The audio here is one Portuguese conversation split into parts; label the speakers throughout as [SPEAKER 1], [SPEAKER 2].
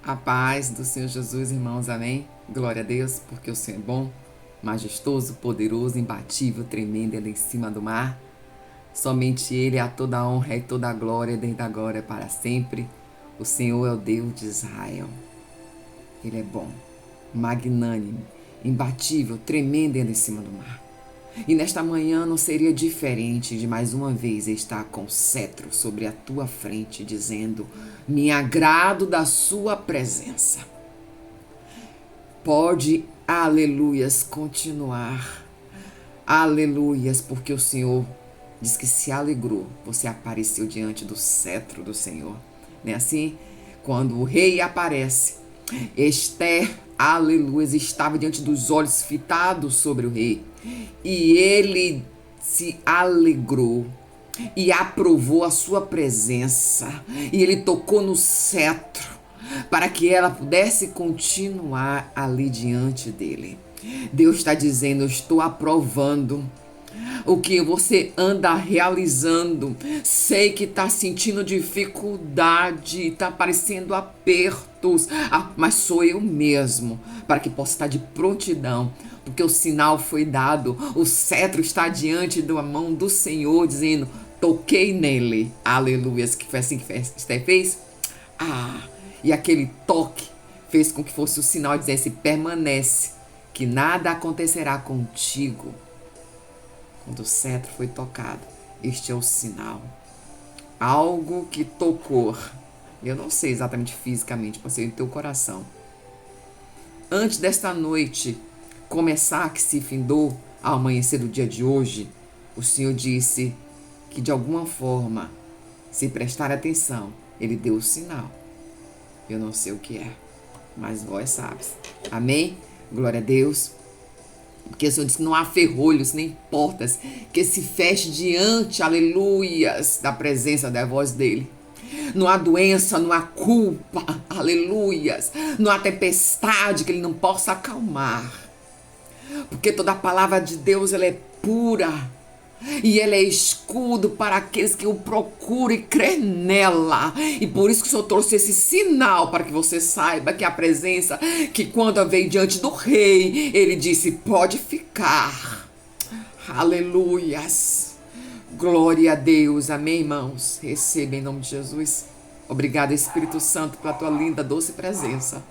[SPEAKER 1] A paz do Senhor Jesus, irmãos, amém? Glória a Deus, porque o Senhor é bom, majestoso, poderoso, imbatível, tremendo, Ele é em cima do mar. Somente Ele é a toda a honra e toda a glória, desde agora e para sempre. O Senhor é o Deus de Israel. Ele é bom, magnânimo, imbatível, tremendo, Ele é em cima do mar. E nesta manhã não seria diferente de mais uma vez estar com o cetro sobre a tua frente, dizendo: me agrado da sua presença. Pode, aleluias, continuar. Aleluias, porque o Senhor diz que se alegrou. Você apareceu diante do cetro do Senhor. Não é assim? Quando o rei aparece, Esther, aleluia, estava diante dos olhos fitados sobre o rei. E ele se alegrou e aprovou a sua presença. E ele tocou no cetro para que ela pudesse continuar ali diante dele. Deus está dizendo: eu estou aprovando o que você anda realizando. Sei que está sentindo dificuldade, está aparecendo apertos, mas sou eu mesmo, para que possa estar de prontidão, porque o sinal foi dado, o cetro está diante da mão do Senhor, dizendo: toquei nele, aleluia. Que foi assim que Esther fez? E aquele toque fez com que fosse o sinal, dizendo: permanece, que nada acontecerá contigo. Quando o cetro foi tocado, este é o sinal. Algo que tocou, eu não sei exatamente fisicamente, pode ser em teu coração. Antes desta noite começar, que se findou ao amanhecer do dia de hoje, o Senhor disse que de alguma forma, se prestar atenção, Ele deu o sinal. Eu não sei o que é, mas vós sabes. Amém? Glória a Deus. Porque o Senhor diz que não há ferrolhos nem portas que se feche diante, aleluias, da presença da voz dele. Não há doença, não há culpa, aleluias. Não há tempestade que ele não possa acalmar. Porque toda a palavra de Deus, ela é pura. E ele é escudo para aqueles que o procuram e crê nela. E por isso que o Senhor trouxe esse sinal, para que você saiba que a presença, que quando veio diante do rei, ele disse: pode ficar. Aleluias. Glória a Deus. Amém, irmãos? Receba em nome de Jesus. Obrigada, Espírito Santo, pela tua linda, doce presença.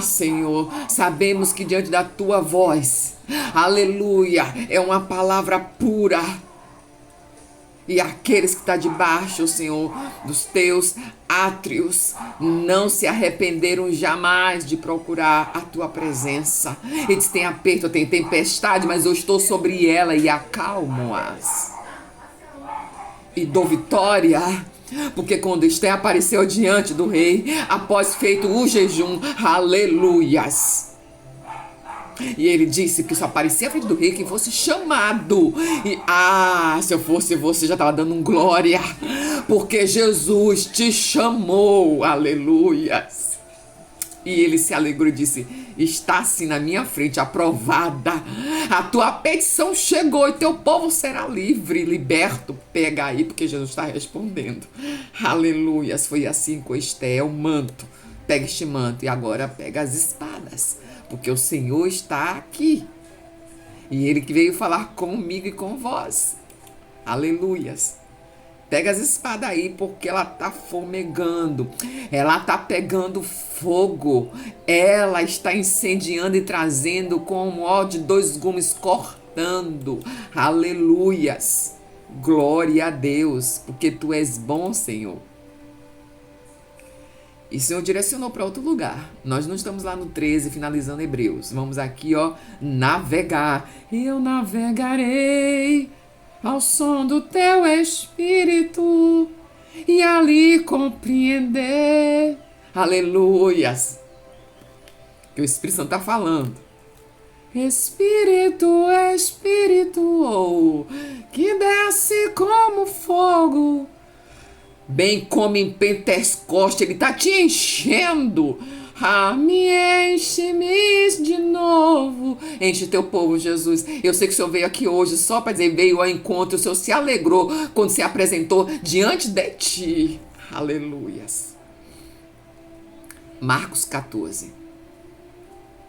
[SPEAKER 1] Senhor, sabemos que diante da tua voz, aleluia, é uma palavra pura. E aqueles que estão debaixo, Senhor, dos teus átrios, não se arrependeram jamais de procurar a tua presença. Eles têm aperto, têm tempestade, mas eu estou sobre ela e acalmo-as. E dou vitória. Porque quando Esther apareceu diante do rei, após feito o jejum, aleluias, e ele disse que só aparecia à frente do rei quem fosse chamado. E se eu fosse você, já estava dando um glória, porque Jesus te chamou, aleluias. E ele se alegrou e disse: está assim na minha frente, aprovada. A tua petição chegou e teu povo será livre, liberto. Pega aí, porque Jesus está respondendo. Aleluias. Foi assim com Esther, o manto. Pega este manto e agora pega as espadas, porque o Senhor está aqui. E ele que veio falar comigo e com vós. Aleluias. Pega as espadas aí, porque ela tá fumegando. Ela tá pegando fogo. Ela está incendiando e trazendo com ó de 2 gumes, cortando. Aleluias. Glória a Deus, porque tu és bom, Senhor. E o Senhor direcionou para outro lugar. Nós não estamos lá no 13, finalizando Hebreus. Vamos aqui, navegar. Eu navegarei ao som do teu espírito e ali compreender, aleluias, que o Espírito Santo está falando. Espírito, que desce como fogo, bem como em Pentecoste, ele está te enchendo. Me enche-me de novo. Enche teu povo, Jesus. Eu sei que o Senhor veio aqui hoje só para dizer, veio ao encontro. O Senhor se alegrou quando se apresentou diante de ti. Aleluias. Marcos 14.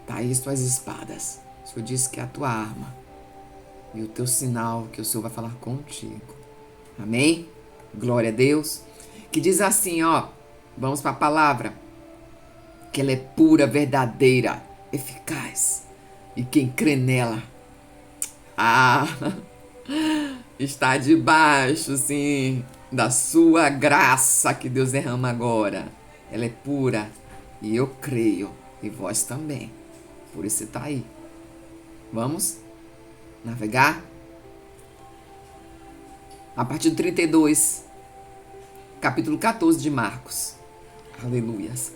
[SPEAKER 1] Tá aí suas espadas. O Senhor disse que é a tua arma e o teu sinal que o Senhor vai falar contigo. Amém? Glória a Deus. Que diz assim, ó. Vamos para a palavra. Que ela é pura, verdadeira, eficaz. E quem crê nela, está debaixo, sim, da sua graça que Deus derrama agora. Ela é pura e eu creio, e vós também. Por isso você está aí. Vamos navegar? A partir do 32, capítulo 14 de Marcos. Aleluias.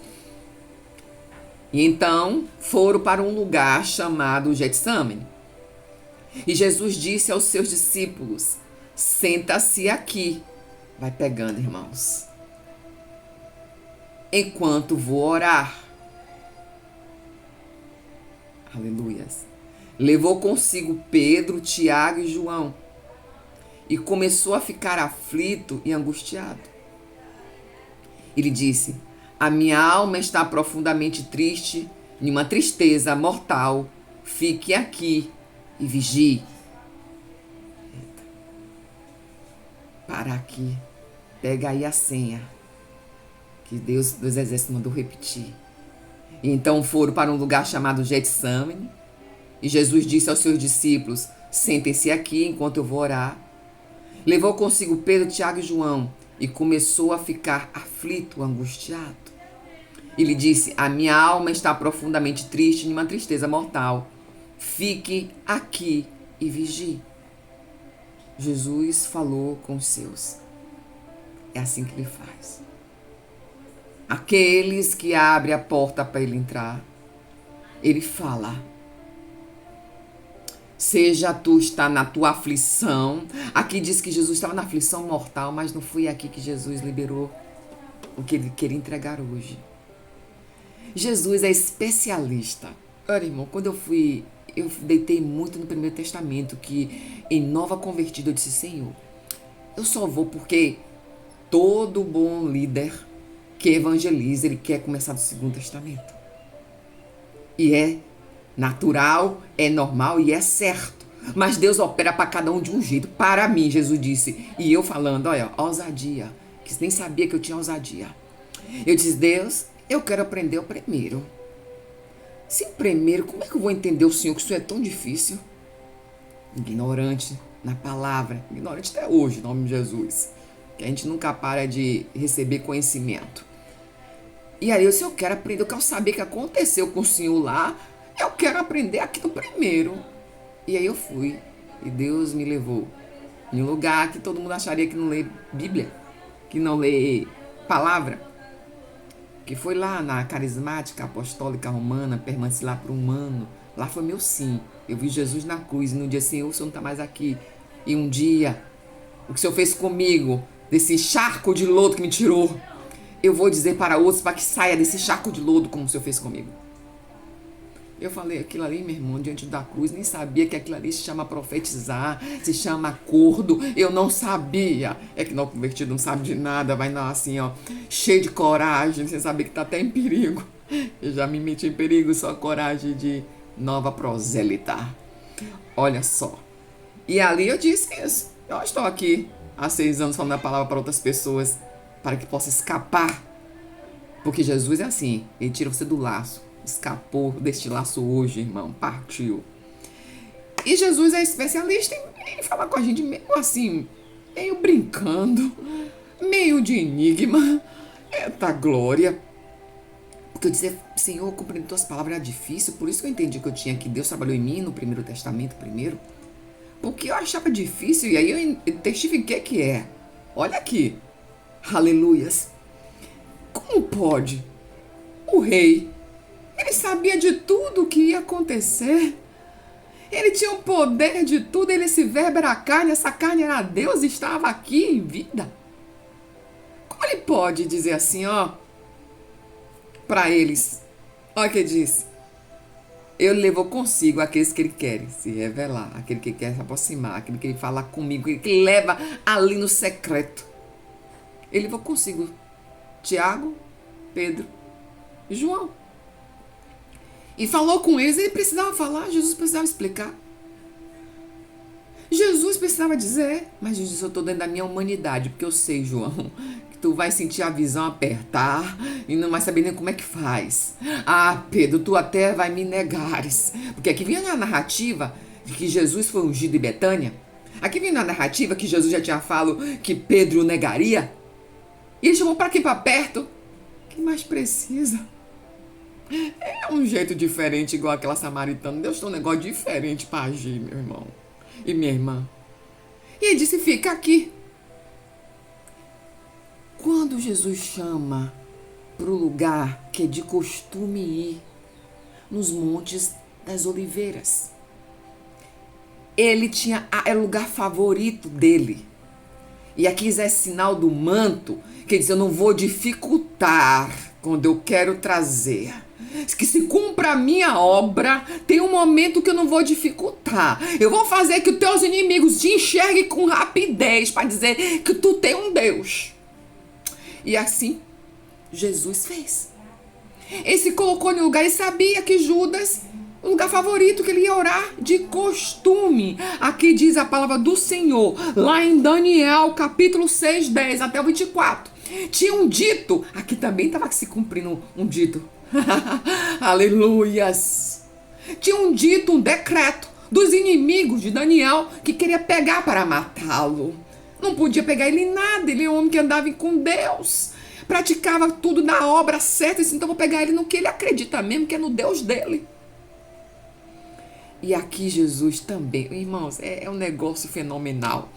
[SPEAKER 1] E então foram para um lugar chamado Getsemane. E Jesus disse aos seus discípulos: senta-se aqui. Vai pegando, irmãos. Enquanto vou orar. Aleluias. Levou consigo Pedro, Tiago e João. E começou a ficar aflito e angustiado. Ele disse: a minha alma está profundamente triste, em uma tristeza mortal. Fique aqui e vigie. Para aqui. Pega aí a senha que Deus dos exércitos mandou repetir. E então foram para um lugar chamado Getsemane. E Jesus disse aos seus discípulos: sentem-se aqui enquanto eu vou orar. Levou consigo Pedro, Tiago e João e começou a ficar aflito, angustiado. Ele disse: a minha alma está profundamente triste, em uma tristeza mortal. Fique aqui e vigie. Jesus falou com os seus. É assim que ele faz. Aqueles que abrem a porta para ele entrar, ele fala: seja tu está na tua aflição. Aqui diz que Jesus estava na aflição mortal, mas não foi aqui que Jesus liberou o que ele queria entregar hoje. Jesus é especialista. Olha, irmão, quando eu deitei muito no Primeiro Testamento, que em Nova Convertida eu disse: Senhor, eu só vou porque todo bom líder que evangeliza, ele quer começar do Segundo Testamento. E é natural, é normal e é certo. Mas Deus opera para cada um de um jeito. Para mim, Jesus disse. E eu falando, olha, ousadia. Que nem sabia que eu tinha ousadia. Eu disse: Deus, eu quero aprender o primeiro. Se primeiro, como é que eu vou entender o Senhor, que isso é tão difícil? Ignorante na palavra. Ignorante até hoje, em nome de Jesus. Que a gente nunca para de receber conhecimento. E aí, se eu quero aprender, eu quero saber o que aconteceu com o Senhor lá. Eu quero aprender aqui no primeiro. E aí eu fui. E Deus me levou em um lugar que todo mundo acharia que não lê Bíblia, que não lê palavra. Que foi lá na Carismática Apostólica Romana, permaneci lá por um ano. Lá foi meu sim. Eu vi Jesus na cruz. E no dia assim, o Senhor não está mais aqui. E um dia, o que o Senhor fez comigo, desse charco de lodo que me tirou, eu vou dizer para outros para que saia desse charco de lodo como o Senhor fez comigo. Eu falei aquilo ali, meu irmão, diante da cruz, nem sabia que aquilo ali se chama profetizar, se chama acordo. Eu não sabia. É que não convertido não sabe de nada, vai lá assim, ó, cheio de coragem, sem saber que tá até em perigo. Eu já me meti em perigo, só coragem de nova prosélita. Olha só. E ali eu disse isso. Eu estou aqui há 6 anos falando a palavra para outras pessoas, para que possa escapar. Porque Jesus é assim, ele tira você do laço. Escapou deste laço hoje, irmão. Partiu. E Jesus é especialista em falar com a gente meio assim, meio brincando, meio de enigma. Eita glória. Porque eu dizia: Senhor, compreender tuas palavras era difícil. Por isso que eu entendi que eu tinha que Deus trabalhou em mim no Primeiro Testamento primeiro. Porque eu achava difícil e aí eu testifiquei que é. Olha aqui. Aleluias. Como pode o rei, ele sabia de tudo o que ia acontecer. Ele tinha o poder de tudo. Ele, esse verbo era carne, essa carne era Deus, estava aqui em vida. Como ele pode dizer assim, ó, para eles? Olha o que diz. Ele levou consigo aqueles que ele quer se revelar, aquele que quer se aproximar, aquele que ele fala comigo, aquele que leva ali no secreto. Ele levou consigo Tiago, Pedro João. E falou com eles, ele precisava falar, Jesus precisava explicar. Jesus precisava dizer, mas Jesus, eu estou dentro da minha humanidade, porque eu sei, João, que tu vai sentir a visão apertar e não vai saber nem como é que faz. Ah, Pedro, tu até vai me negares. Porque aqui vinha na narrativa de que Jesus foi ungido em Betânia. Aqui vinha na narrativa que Jesus já tinha falado que Pedro o negaria. E ele chamou para quem? Para perto? Quem mais precisa? É um jeito diferente, igual aquela samaritana. Deus tem um negócio diferente para agir, meu irmão e minha irmã. E ele disse, fica aqui. Quando Jesus chama para o lugar que é de costume ir, nos Montes das Oliveiras, ele tinha, era o lugar favorito dele. E aqui é sinal do manto, que diz, eu não vou dificultar quando eu quero trazer. Que se cumpra a minha obra, tem um momento que eu não vou dificultar. Eu vou fazer que os teus inimigos te enxerguem com rapidez para dizer que tu tem um Deus. E assim, Jesus fez. Ele se colocou no lugar e sabia que Judas, o lugar favorito que ele ia orar de costume. Aqui diz a palavra do Senhor, lá em Daniel, capítulo 6, 10 até o 24. Tinha um dito, aqui também estava se cumprindo um dito. Aleluias. Tinha um dito, um decreto dos inimigos de Daniel que queria pegar para matá-lo. Não podia pegar ele em nada, ele é um homem que andava com Deus, praticava tudo na obra certa, então vou pegar ele no que ele acredita mesmo, que é no Deus dele. E aqui Jesus também, irmãos, é um negócio fenomenal.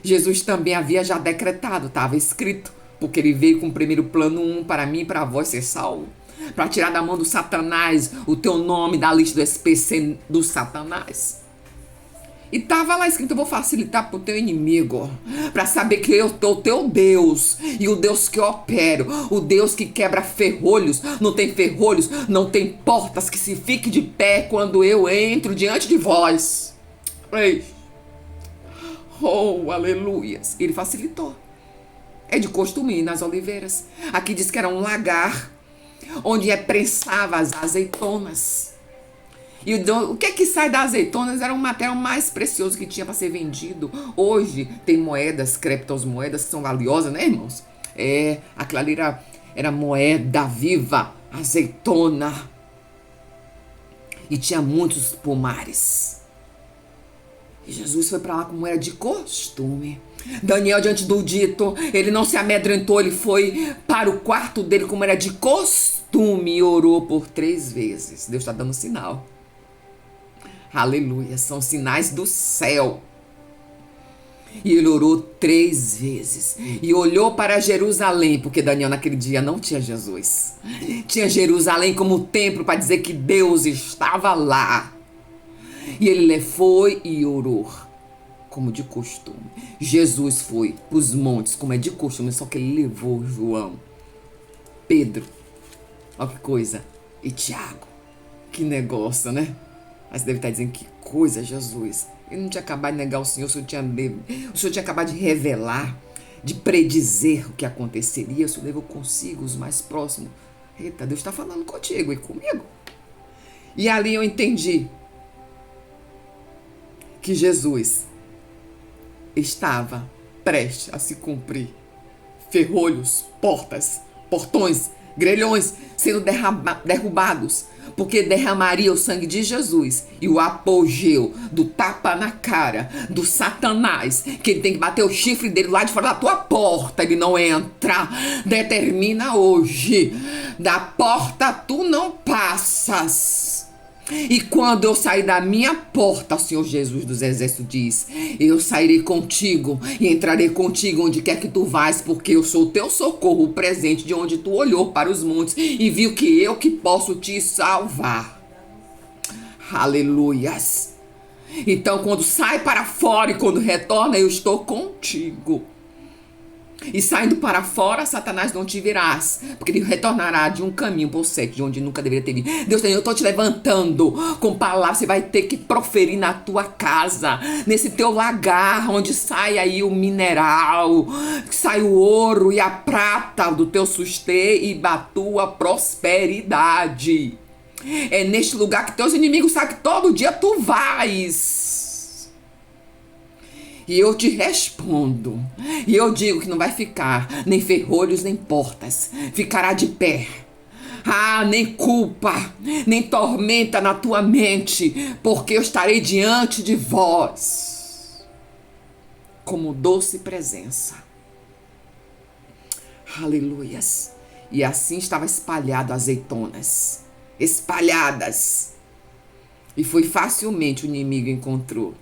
[SPEAKER 1] Jesus também havia já decretado, estava escrito, porque ele veio com o primeiro plano 1 para mim e para vós ser salvo, para tirar da mão do Satanás o teu nome da lista do SPC do Satanás. E estava lá escrito, eu vou facilitar para o teu inimigo, para saber que eu sou o teu Deus, e o Deus que eu opero, o Deus que quebra ferrolhos, não tem ferrolhos, não tem portas que se fique de pé quando eu entro diante de vós. Ei. Oh, aleluias. Ele facilitou. É de costume ir nas oliveiras. Aqui diz que era um lagar, onde prensava as azeitonas. E o que sai das azeitonas era um material mais precioso que tinha para ser vendido. Hoje tem moedas, criptomoedas que são valiosas, né, irmãos? Aquela ali era moeda viva, azeitona. E tinha muitos pomares. E Jesus foi para lá como era de costume. Daniel, diante do dito, ele não se amedrentou, ele foi para o quarto dele como era de costume e orou por 3 vezes. Deus está dando sinal. Aleluia, são sinais do céu. E ele orou 3 vezes. E olhou para Jerusalém, porque Daniel naquele dia não tinha Jesus. Tinha Jerusalém como templo para dizer que Deus estava lá. E ele foi e orou, como de costume. Jesus foi para os montes, como é de costume, só que ele levou João, Pedro, olha que coisa, e Tiago. Que negócio, né? Aí você deve estar dizendo, que coisa, Jesus. Ele não tinha acabado de negar o Senhor tinha acabado de revelar, de predizer o que aconteceria. O Senhor levou consigo os mais próximos. Eita, Deus está falando contigo e comigo. E ali eu entendi que Jesus estava prestes a se cumprir. Ferrolhos, portas, portões, grelhões sendo derrubados, porque derramaria o sangue de Jesus. E o apogeu do tapa na cara do Satanás, que ele tem que bater o chifre dele lá de fora da tua porta, ele não entra, determina hoje, da porta tu não passas. E quando eu sair da minha porta, o Senhor Jesus dos Exércitos diz, eu sairei contigo e entrarei contigo onde quer que tu vais, porque eu sou o teu socorro presente, de onde tu olhou para os montes e viu que eu que posso te salvar. Aleluias. Então quando sai para fora e quando retorna, eu estou contigo. E saindo para fora, Satanás não te virás, porque ele retornará de um caminho por sete, de onde nunca deveria ter vindo. Deus, eu estou te levantando com palavras, você vai ter que proferir na tua casa, nesse teu lagar, onde sai aí o mineral, sai o ouro e a prata do teu sustento e da tua prosperidade. É neste lugar que teus inimigos sabem que todo dia tu vais. E eu te respondo, e eu digo que não vai ficar nem ferrolhos, nem portas, ficará de pé. Nem culpa, nem tormenta na tua mente, porque eu estarei diante de vós, como doce presença. Aleluias. E assim estava espalhado azeitonas, espalhadas. E foi facilmente o inimigo encontrou.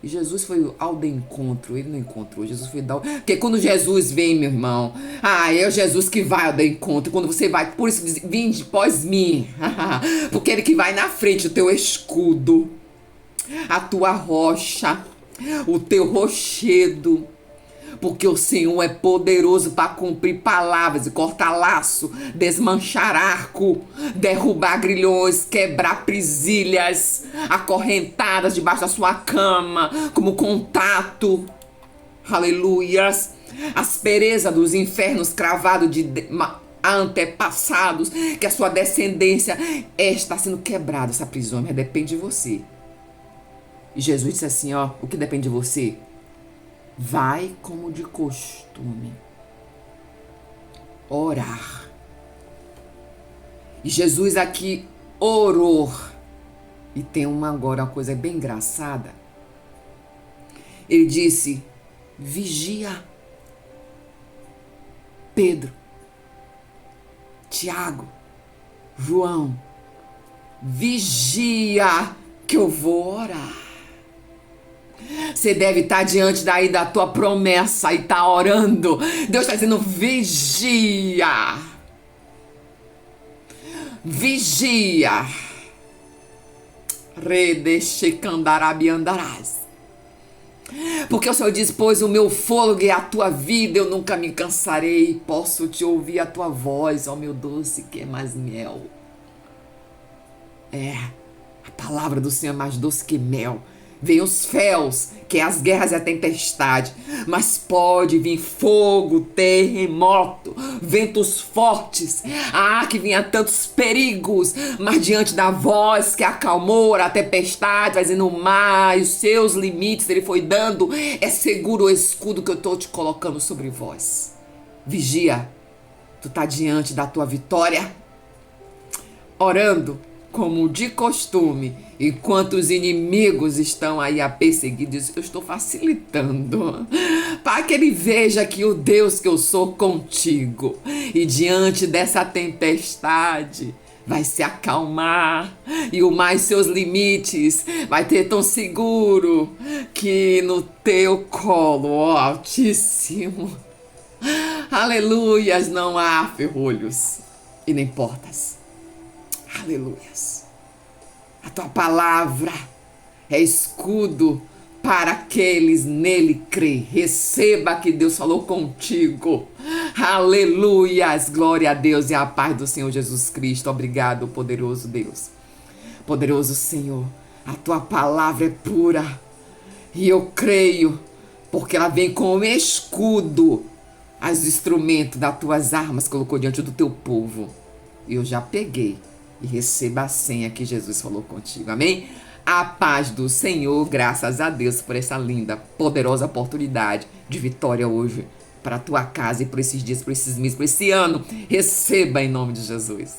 [SPEAKER 1] E Jesus foi ao de encontro, ele não encontrou, Jesus foi dar. Porque quando Jesus vem, meu irmão, é o Jesus que vai ao de encontro. Quando você vai, por isso diz, vinde após mim, porque ele que vai na frente, o teu escudo, a tua rocha, o teu rochedo. Porque o Senhor é poderoso para cumprir palavras e cortar laço, desmanchar arco, derrubar grilhões, quebrar presilhas acorrentadas debaixo da sua cama, como contato. Aleluias. Aspereza dos infernos cravados de antepassados, que a sua descendência está sendo quebrada, essa prisão, mas depende de você. E Jesus disse assim, o que depende de você? Vai como de costume orar. E Jesus aqui orou. E tem agora uma coisa bem engraçada. Ele disse, vigia. Pedro, Tiago, João, vigia que eu vou orar. Você deve estar diante daí da tua promessa e tá orando. Deus está dizendo, vigia. Vigia. Redexecandarabiandarás. Porque o Senhor diz, pois o meu fôlego é a tua vida, eu nunca me cansarei. Posso te ouvir a tua voz, ó meu doce, que é mais mel. A palavra do Senhor é mais doce que mel. Vem os féus, que é as guerras e a tempestade, mas pode vir fogo, terremoto, ventos fortes, que vinha tantos perigos, mas diante da voz que acalmou a tempestade, vai dizendo o mar e os seus limites, ele foi dando, é seguro o escudo que eu estou te colocando sobre vós. Vigia, tu tá diante da tua vitória, orando, como de costume, enquanto os inimigos estão aí a perseguir, eu estou facilitando, para que ele veja que o Deus que eu sou contigo, e diante dessa tempestade, vai se acalmar, e o mais seus limites, vai ter tão seguro, que no teu colo, ó Altíssimo, aleluias, não há ferrolhos, e nem portas. Aleluias. A tua palavra é escudo para aqueles nele crê. Receba que Deus falou contigo. Aleluias. Glória a Deus e a paz do Senhor Jesus Cristo. Obrigado, poderoso Deus. Poderoso Senhor, a tua palavra é pura. E eu creio, porque ela vem como escudo. Os instrumentos das tuas armas colocou diante do teu povo. E eu já peguei. E receba a senha que Jesus falou contigo. Amém? A paz do Senhor, graças a Deus por essa linda, poderosa oportunidade de vitória hoje para a tua casa e por esses dias, por esses meses, por esse ano. Receba em nome de Jesus.